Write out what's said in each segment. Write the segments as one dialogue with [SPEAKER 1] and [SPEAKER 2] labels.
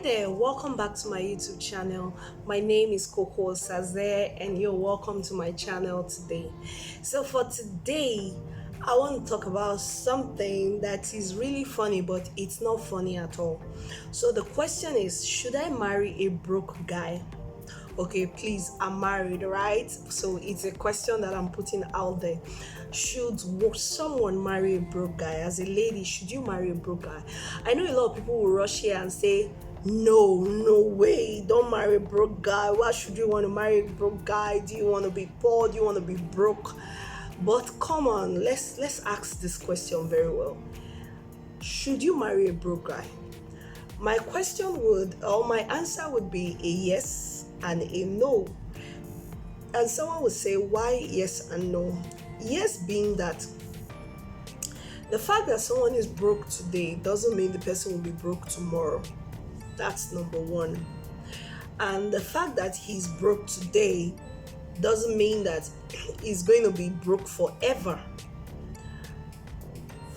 [SPEAKER 1] there, welcome back to my YouTube channel. My name is Coco Sazer and you're welcome to my channel today. So for today, I want to talk about something that is really funny, but it's not funny at all. So the question is, should I marry a broke guy? Okay, please, I'm married, right? So it's a question that I'm putting out there. Should someone marry a broke guy? As a lady, should you marry a broke guy? I know a lot of people will rush here and say, no, no way, don't marry a broke guy. Why should you want to marry a broke guy? Do you want to be poor? Do you want to be broke? But come on, let's ask this question very well. Should you marry a broke guy? My question would, or my answer would be a yes and a no. And someone would say, why yes and no? Yes being that the fact that someone is broke today doesn't mean the person will be broke tomorrow. That's number one. And the fact that he's broke today doesn't mean that he's going to be broke forever.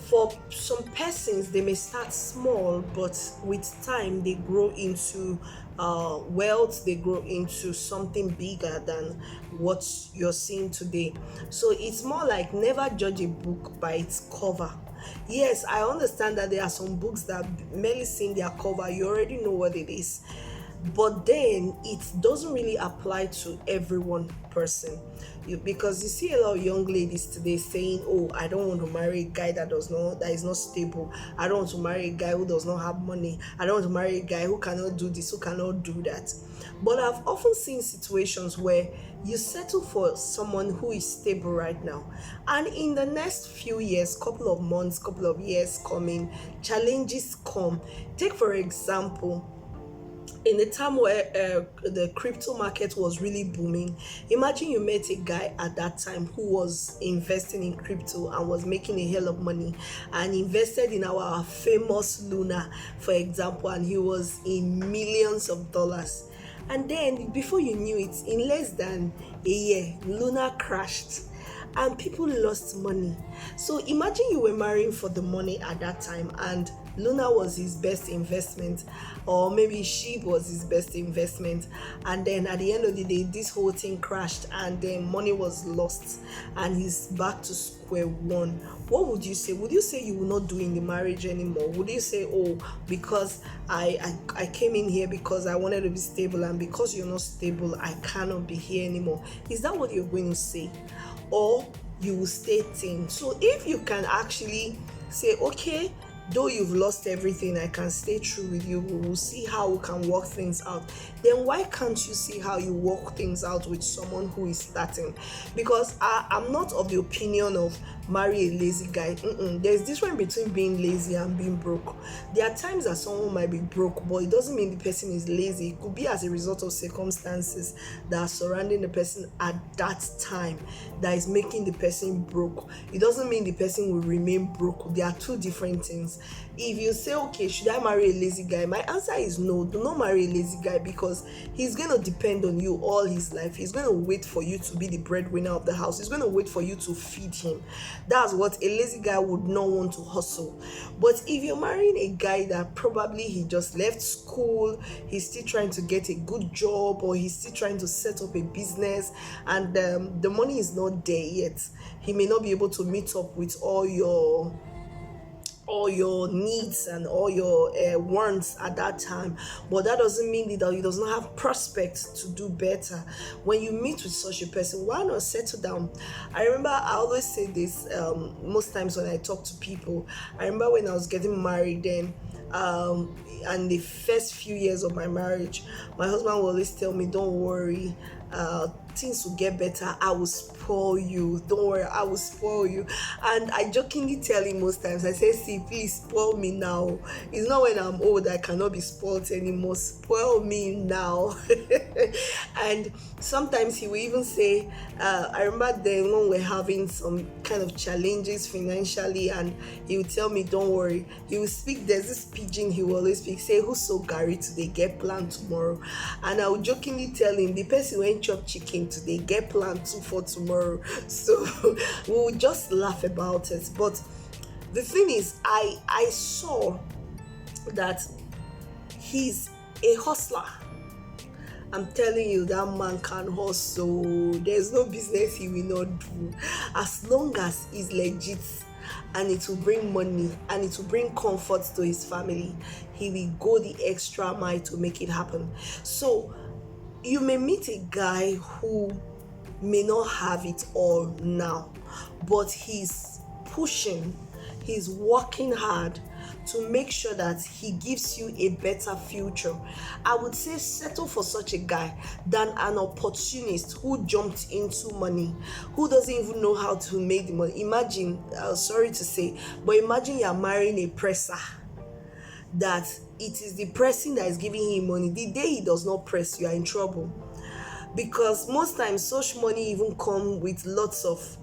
[SPEAKER 1] For some persons, they may start small, but with time they grow into wealth, they grow into something bigger than what you're seeing today. So it's more like never judge a book by its cover. Yes, I understand that there are some books that merely seeing their cover, you already know what it is. But then it doesn't really apply to every one person, because you see a lot of young ladies today saying, oh, I don't want to marry a guy that is not stable. I don't want to marry a guy who does not have money. I don't want to marry a guy who cannot do this, who cannot do that. But I've often seen situations where you settle for someone who is stable right now, and in the next few years, couple of months, couple of years coming, challenges come. Take for example, in the time where the crypto market was really booming, imagine you met a guy at that time who was investing in crypto and was making a hell of money, and invested in our famous Luna, for example, and he was in millions of dollars. And then before you knew it, in less than a year, Luna crashed and people lost money. So imagine you were marrying for the money at that time, and Luna was his best investment, or maybe sheep was his best investment, and then at the end of the day this whole thing crashed and then money was lost and he's back to square one. What would you say? Would you say you will not do in the marriage anymore? Would you say, oh, because I came in here because I wanted to be stable, and because you're not stable I cannot be here anymore? Is that what you're going to say? Or you will stay thin? So if you can actually say, okay, though you've lost everything, I can stay true with you, we will see how we can work things out, then why can't you see how you work things out with someone who is starting? Because I'm not of the opinion of marry a lazy guy. There's difference between being lazy and being broke. There are times that someone might be broke, but it doesn't mean the person is lazy. It could be as a result of circumstances that are surrounding the person at that time that is making the person broke. It doesn't mean the person will remain broke. There are two different things. If you say, okay, should I marry a lazy guy? My answer is no. Do not marry a lazy guy, because he's going to depend on you all his life. He's going to wait for you to be the breadwinner of the house. He's going to wait for you to feed him. That's what a lazy guy would not want to hustle. But if you're marrying a guy that probably he just left school, he's still trying to get a good job, or he's still trying to set up a business, and the money is not there yet, he may not be able to meet up with all your needs and all your wants at that time. But that doesn't mean that he does not have prospects to do better. When you meet with such a person, why not settle down? I remember I always say this most times when I talk to people. I remember when I was getting married then, and the first few years of my marriage, my husband will always tell me, don't worry, things will get better, I will spoil you, don't worry, I will spoil you. And I jokingly tell him most times, I say, see, please spoil me now. It's not when I'm old I cannot be spoiled anymore, spoil me now. And sometimes he will even say, I remember then when we're having some kind of challenges financially, and he will tell me, don't worry, he will speak, there's this pidgin he will always speak, say, who so Gary today get planned tomorrow. And I will jokingly tell him, the person went chop chicken today get planned too for tomorrow. So we'll just laugh about it. But the thing is, I saw that he's A hustler, I'm telling you, that man can hustle. There's no business he will not do. As long as he's legit and it will bring money and it will bring comfort to his family, he will go the extra mile to make it happen. So you may meet a guy who may not have it all now, but he's pushing, he's working hard to make sure that he gives you a better future. I would say settle for such a guy than an opportunist who jumped into money, who doesn't even know how to make the money. Imagine, sorry to say, but imagine you're marrying a presser, that it is the pressing that is giving him money. The day he does not press, you are in trouble, because most times such money even come with lots of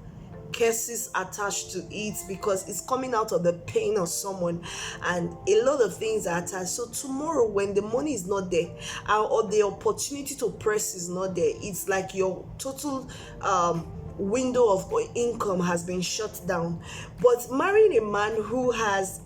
[SPEAKER 1] curses attached to it, because it's coming out of the pain of someone, and a lot of things are attached. So tomorrow when the money is not there, or the opportunity to press is not there, it's like your total window of income has been shut down. But marrying a man who has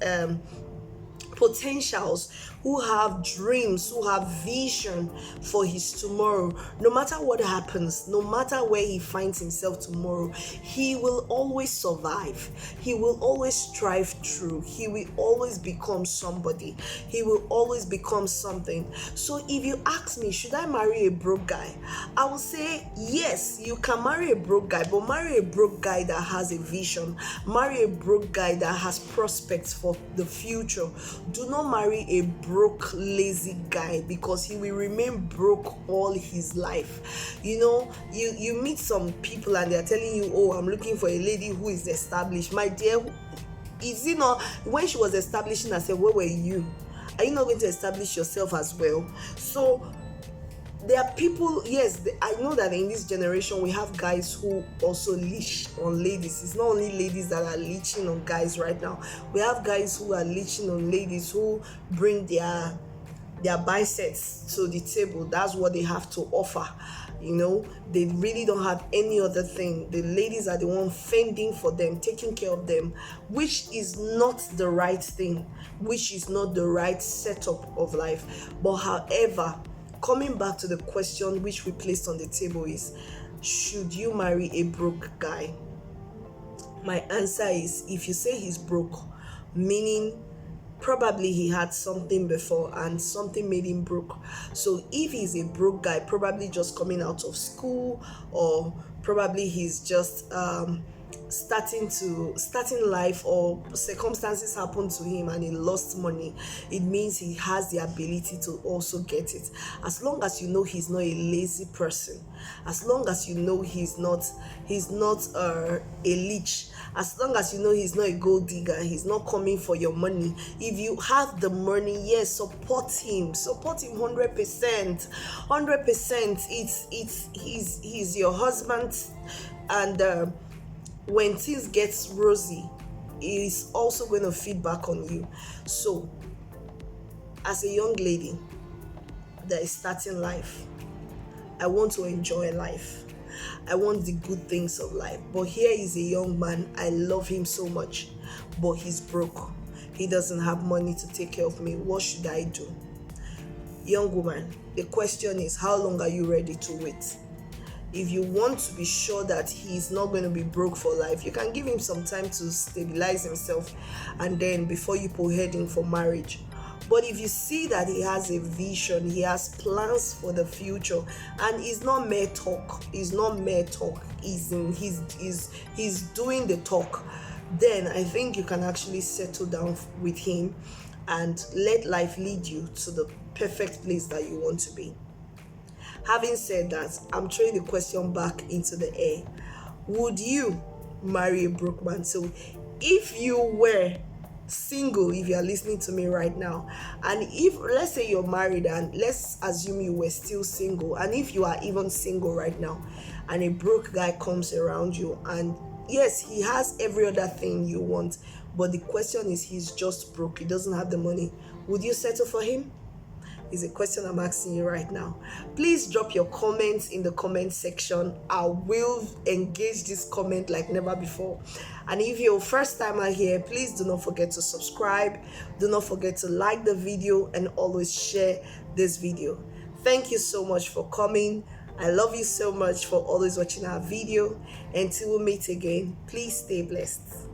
[SPEAKER 1] potentials, who have dreams, who have vision for his tomorrow, no matter what happens, no matter where he finds himself tomorrow, he will always survive, he will always strive through, he will always become somebody, he will always become something. So if you ask me, should I marry a broke guy, I will say yes, you can marry a broke guy, but marry a broke guy that has a vision, marry a broke guy that has prospects for the future. Do not marry a broke, lazy guy, because he will remain broke all his life. You meet some people and they're telling you, oh, I'm looking for a lady who is established. My dear, is it not, when she was establishing herself, where were you? Are you not going to establish yourself as well? So there are people, yes, I know that in this generation we have guys who also leech on ladies. It's not only ladies that are leeching on guys right now. We have guys who are leeching on ladies, who bring their biceps to the table. That's what they have to offer. They really don't have any other thing. The ladies are the one fending for them, taking care of them, which is not the right thing, which is not the right setup of life. But however, coming back to the question which we placed on the table is, should you marry a broke guy? My answer is, if you say he's broke, meaning probably he had something before and something made him broke. So if he's a broke guy, probably just coming out of school, or probably he's just starting life, or circumstances happened to him and he lost money, it means he has the ability to also get it. As long as you know he's not a lazy person, as long as you know he's not a leech, as long as you know he's not a gold digger, he's not coming for your money. If you have the money, yes, support him 100%. He's your husband, and when things gets rosy, he's also going to feed back on you. So as a young lady that is starting life, I want to enjoy life, I want the good things of life. But here is a young man, I love him so much, but he's broke, he doesn't have money to take care of me. What should I do? Young woman, the question is, how long are you ready to wait? If you want to be sure that he's not going to be broke for life, you can give him some time to stabilize himself, and then before you put heading for marriage. But if you see that he has a vision, he has plans for the future, and it's not mere talk, he's doing the talk, then I think you can actually settle down with him and let life lead you to the perfect place that you want to be. Having said that, I'm throwing the question back into the air. Would you marry a broke man? So if you were single, if you are listening to me right now, and if, let's say you're married, and let's assume you were still single, and if you are even single right now, and a broke guy comes around you, and yes, he has every other thing you want, but the question is, he's just broke, he doesn't have the money, would you settle for him? is a question I'm asking you right now. Please drop your comments in the comment section. I will engage this comment like never before. And if you're first timer here, please do not forget to subscribe. Do not forget to like the video and always share this video. Thank you so much for coming. I love you so much for always watching our video. Until we meet again, please stay blessed.